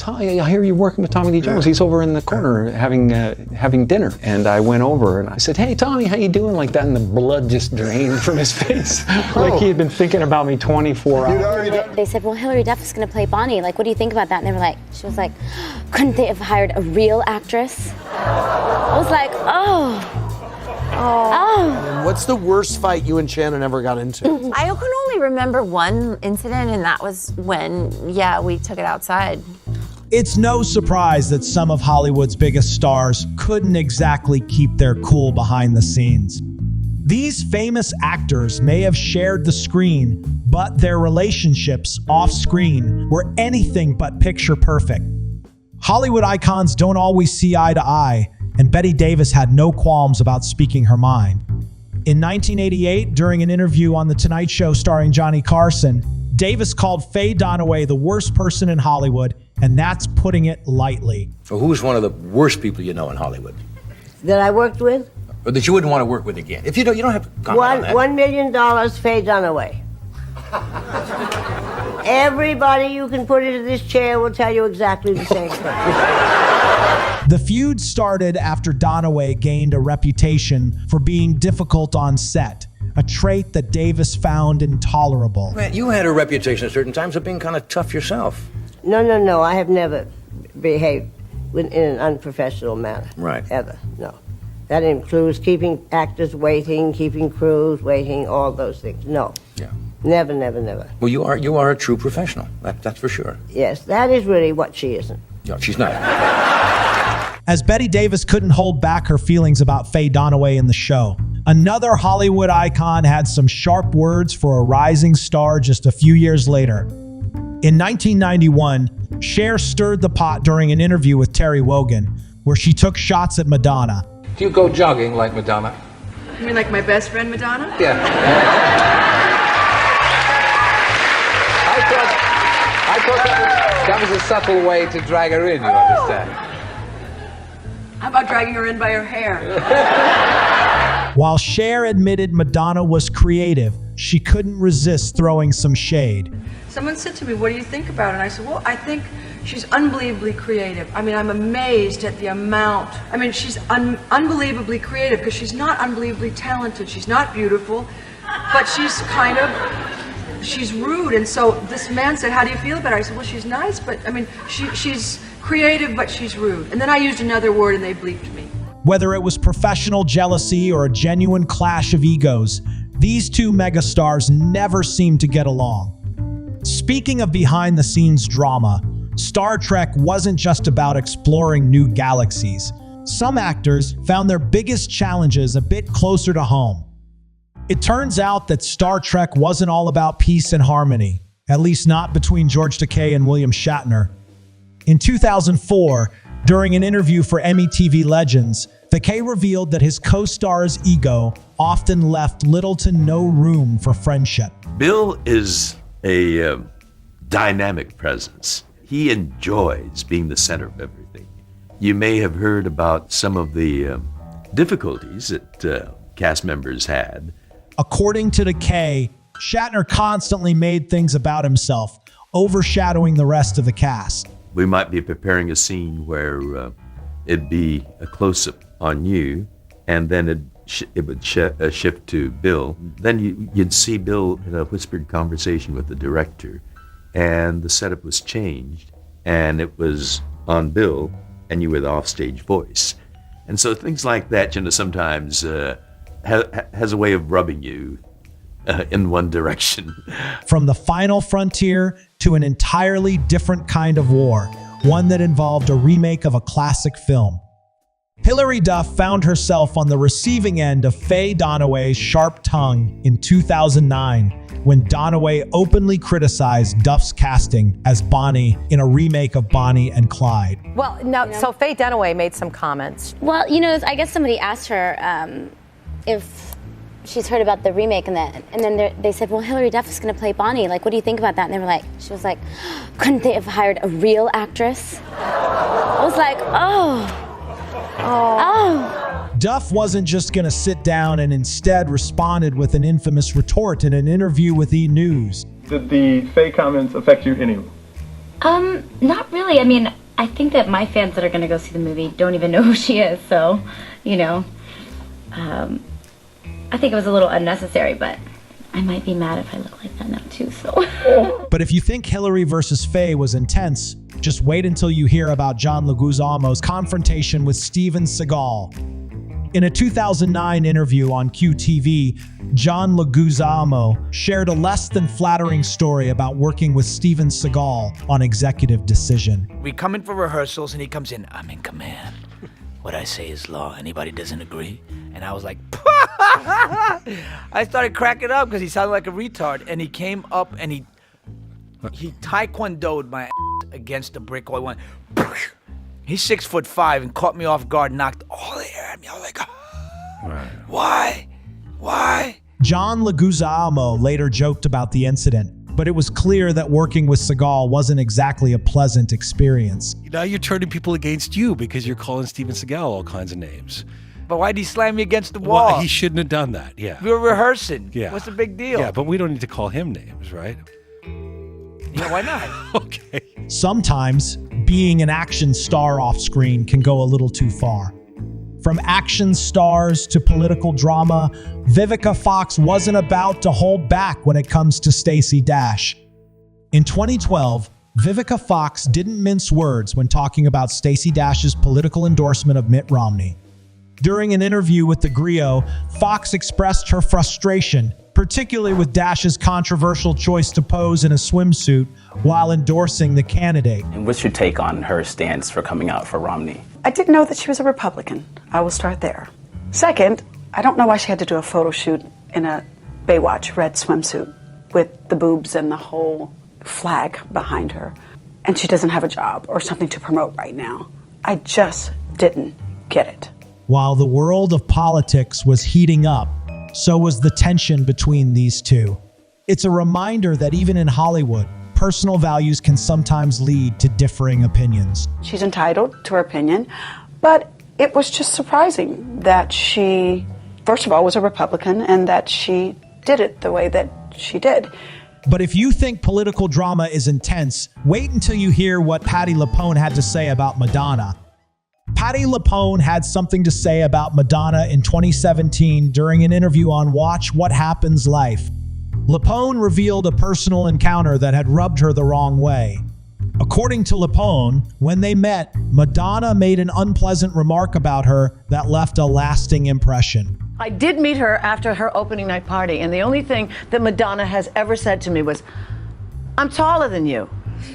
I hear you're working with Tommy Lee Jones. He's over in the corner having dinner. And I went over and I said, hey, Tommy, how you doing? Like that, and the blood just drained from his face. Like he had been thinking about me 24 hours. They said, well, Hilary Duff is going to play Bonnie. Like, what do you think about that? And they were like, she was like, couldn't they have hired a real actress? I was like, oh. And what's the worst fight you and Shannon ever got into? I can only remember one incident, and that was when, we took it outside. It's no surprise that some of Hollywood's biggest stars couldn't exactly keep their cool behind the scenes. These famous actors may have shared the screen, but their relationships off-screen were anything but picture perfect. Hollywood icons don't always see eye to eye, and Bette Davis had no qualms about speaking her mind. In 1988, during an interview on The Tonight Show starring Johnny Carson, Davis called Faye Dunaway the worst person in Hollywood, and that's putting it lightly. So who's one of the worst people you know in Hollywood? That I worked with? Or that you wouldn't want to work with again? If you don't have to comment on that. $1 million, Faye Dunaway. Everybody you can put into this chair will tell you exactly the same thing. The feud started after Dunaway gained a reputation for being difficult on set, a trait that Davis found intolerable. Man, you had a reputation at certain times of being kind of tough yourself. No. I have never behaved in an unprofessional manner. Right. Ever, no. That includes keeping actors waiting, keeping crews waiting, all those things. No. Yeah. Never. Well, you are a true professional. That's for sure. Yes, that is really what she isn't. No, she's not. As Bette Davis couldn't hold back her feelings about Faye Dunaway in the show, another Hollywood icon had some sharp words for a rising star just a few years later. In 1991, Cher stirred the pot during an interview with Terry Wogan, where she took shots at Madonna. Do you go jogging like Madonna? You mean like my best friend Madonna? Yeah. I thought that was a subtle way to drag her in, you understand? How about dragging her in by her hair? While Cher admitted Madonna was creative, she couldn't resist throwing some shade. Someone said to me, what do you think about her? And I said, well, I think she's unbelievably creative. I mean, I'm amazed at the amount. I mean, she's unbelievably creative because she's not unbelievably talented. She's not beautiful, but she's rude. And so this man said, how do you feel about her? I said, well, she's nice, but I mean, she's creative, but she's rude. And then I used another word and they bleeped me. Whether it was professional jealousy or a genuine clash of egos, these two megastars never seemed to get along. Speaking of behind-the-scenes drama, Star Trek wasn't just about exploring new galaxies. Some actors found their biggest challenges a bit closer to home. It turns out that Star Trek wasn't all about peace and harmony, at least not between George Takei and William Shatner. In 2004, during an interview for Emmy TV Legends, Takei revealed that his co-star's ego often left little to no room for friendship. Bill is a dynamic presence. He enjoys being the center of everything. You may have heard about some of the difficulties that cast members had. According to Takei, Shatner constantly made things about himself, overshadowing the rest of the cast. We might be preparing a scene where it'd be a close-up on you, and then it would shift to Bill. Then you'd see Bill in a whispered conversation with the director, and the setup was changed, and it was on Bill, and you were the offstage voice. And so things like that, sometimes has a way of rubbing you in one direction. From the final frontier to an entirely different kind of war, one that involved a remake of a classic film. Hilary Duff found herself on the receiving end of Faye Dunaway's sharp tongue in 2009, when Dunaway openly criticized Duff's casting as Bonnie in a remake of Bonnie and Clyde. Well, no, so Faye Dunaway made some comments. Well, I guess somebody asked her if she's heard about the remake, and then they said, well, Hilary Duff is going to play Bonnie. Like, what do you think about that? And they were like, she was like, couldn't they have hired a real actress? I was like, oh. Duff wasn't just going to sit down and instead responded with an infamous retort in an interview with E! News. Did the Faye comments affect you anyway? Not really. I mean, I think that my fans that are going to go see the movie don't even know who she is, so, you know, I think it was a little unnecessary, but I might be mad if I look like that now too, so. But if you think Hillary versus Faye was intense, just wait until you hear about John Leguizamo's confrontation with Steven Seagal. In a 2009 interview on QTV, John Leguizamo shared a less than flattering story about working with Steven Seagal on Executive Decision. We come in for rehearsals and he comes in, I'm in command. What I say is law. Anybody doesn't agree? And I was like, I started cracking up because he sounded like a retard. And he came up and he taekwondo'd my ass against the brick wall. He went, he's 6'5" and caught me off guard, knocked all the air at me. I was like, why? John Leguizamo later joked about the incident, but it was clear that working with Seagal wasn't exactly a pleasant experience. Now you're turning people against you because you're calling Steven Seagal all kinds of names. But why'd he slam me against the wall? Well, he shouldn't have done that, yeah. We were rehearsing. Yeah. What's the big deal? Yeah, but we don't need to call him names, right? Yeah, why not? Okay. Sometimes, being an action star off screen can go a little too far. From action stars to political drama, Vivica Fox wasn't about to hold back when it comes to Stacey Dash. In 2012, Vivica Fox didn't mince words when talking about Stacey Dash's political endorsement of Mitt Romney. During an interview with The Griot, Fox expressed her frustration, particularly with Dash's controversial choice to pose in a swimsuit while endorsing the candidate. And what's your take on her stance for coming out for Romney? I didn't know that she was a Republican. I will start there. Second, I don't know why she had to do a photo shoot in a Baywatch red swimsuit with the boobs and the whole flag behind her. And she doesn't have a job or something to promote right now. I just didn't get it. While the world of politics was heating up, so was the tension between these two. It's a reminder that even in Hollywood, personal values can sometimes lead to differing opinions. She's entitled to her opinion, but it was just surprising that she, first of all, was a Republican and that she did it the way that she did. But if you think political drama is intense, wait until you hear what Patti LuPone had to say about Madonna. Patti LuPone had something to say about Madonna in 2017 during an interview on Watch What Happens Life. LuPone revealed a personal encounter that had rubbed her the wrong way. According to LuPone, when they met, Madonna made an unpleasant remark about her that left a lasting impression. I did meet her after her opening night party, and the only thing that Madonna has ever said to me was, "I'm taller than you."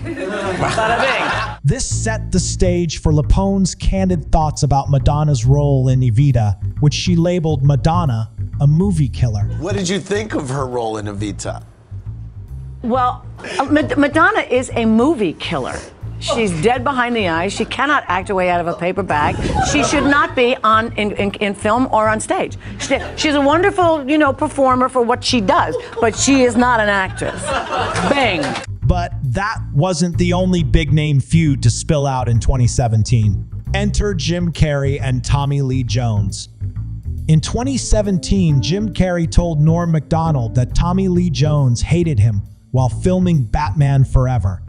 Bada bing. This set the stage for LuPone's candid thoughts about Madonna's role in Evita, which she labeled Madonna a movie killer. What did you think of her role in Evita? Well, Madonna is a movie killer. She's dead behind the eyes. She cannot act her way out of a paper bag. She should not be in film or on stage. She's a wonderful, performer for what she does, but she is not an actress. Bang. But that wasn't the only big-name feud to spill out in 2017. Enter Jim Carrey and Tommy Lee Jones. In 2017, Jim Carrey told Norm Macdonald that Tommy Lee Jones hated him while filming Batman Forever.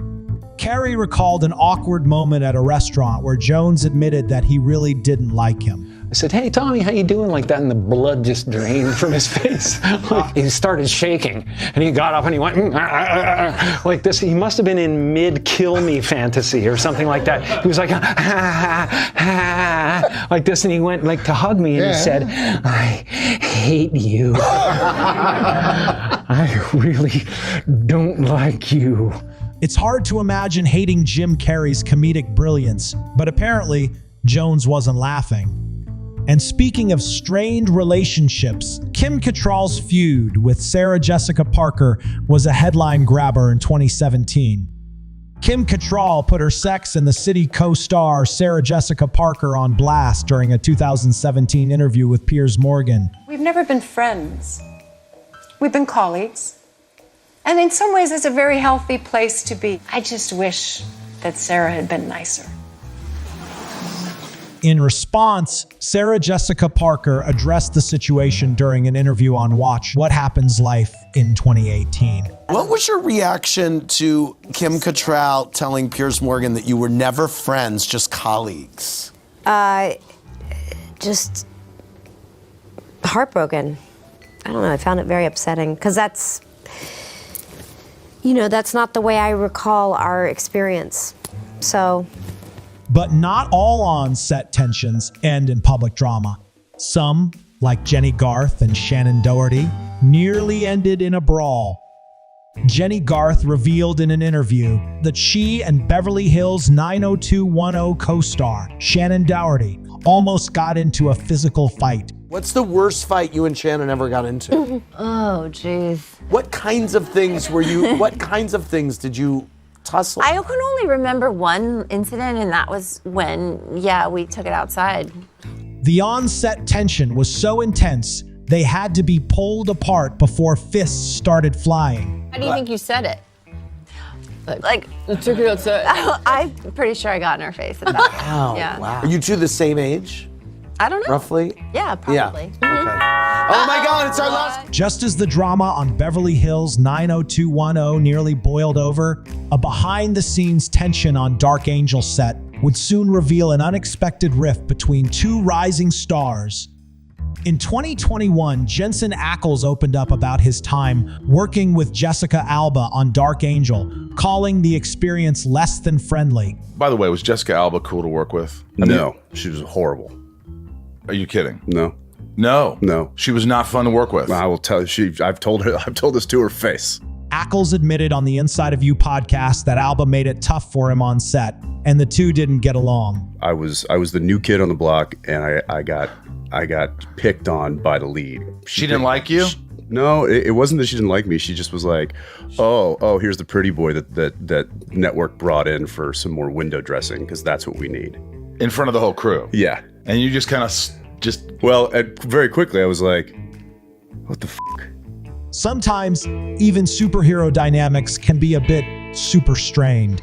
Carrey recalled an awkward moment at a restaurant where Jones admitted that he really didn't like him. I said, "Hey, Tommy, how you doing?" like that, and the blood just drained from his face. He started shaking, and he got up and he went like this. He must have been in mid-kill me fantasy or something like that. He was like, like this, and he went like to hug me, and he said, "I hate you. I really don't like you." It's hard to imagine hating Jim Carrey's comedic brilliance, but apparently Jones wasn't laughing. And speaking of strained relationships, Kim Cattrall's feud with Sarah Jessica Parker was a headline grabber in 2017. Kim Cattrall put her Sex and the City co-star Sarah Jessica Parker on blast during a 2017 interview with Piers Morgan. We've never been friends. We've been colleagues. And in some ways, it's a very healthy place to be. I just wish that Sarah had been nicer. In response, Sarah Jessica Parker addressed the situation during an interview on Watch What Happens Life in 2018. What was your reaction to Kim Cattrall telling Piers Morgan that you were never friends, just colleagues? Just heartbroken. I don't know, I found it very upsetting because that's not the way I recall our experience. So. But not all on-set tensions end in public drama. Some, like Jenny Garth and Shannon Doherty, nearly ended in a brawl. Jenny Garth revealed in an interview that she and Beverly Hills 90210 co-star Shannon Doherty almost got into a physical fight. What's the worst fight you and Shannon ever got into? Oh, jeez. What kinds of things did you tussle? I can only remember one incident, and that was when, we took it outside. The on-set tension was so intense, they had to be pulled apart before fists started flying. How do you think you said it? Like took it outside. I'm pretty sure I got in her face at that. Wow. Are you two the same age? I don't know. Roughly? Yeah, probably. Yeah. Okay. Oh my God, it's our last. Just as the drama on Beverly Hills 90210 nearly boiled over, a behind-the-scenes tension on Dark Angel set would soon reveal an unexpected rift between two rising stars. In 2021, Jensen Ackles opened up about his time working with Jessica Alba on Dark Angel, calling the experience less than friendly. By the way, was Jessica Alba cool to work with? No, she was horrible. Are you kidding? No. No. She was not fun to work with. I will tell you. I've told this to her face. Ackles admitted on the Inside of You podcast that Alba made it tough for him on set, and the two didn't get along. I was the new kid on the block, and I got picked on by the lead. She didn't like you? No, it wasn't that she didn't like me. She just was like, oh, here's the pretty boy that network brought in for some more window dressing because that's what we need. In front of the whole crew? Yeah. And you just kind of Well, very quickly I was like, what the f***? Sometimes even superhero dynamics can be a bit super strained.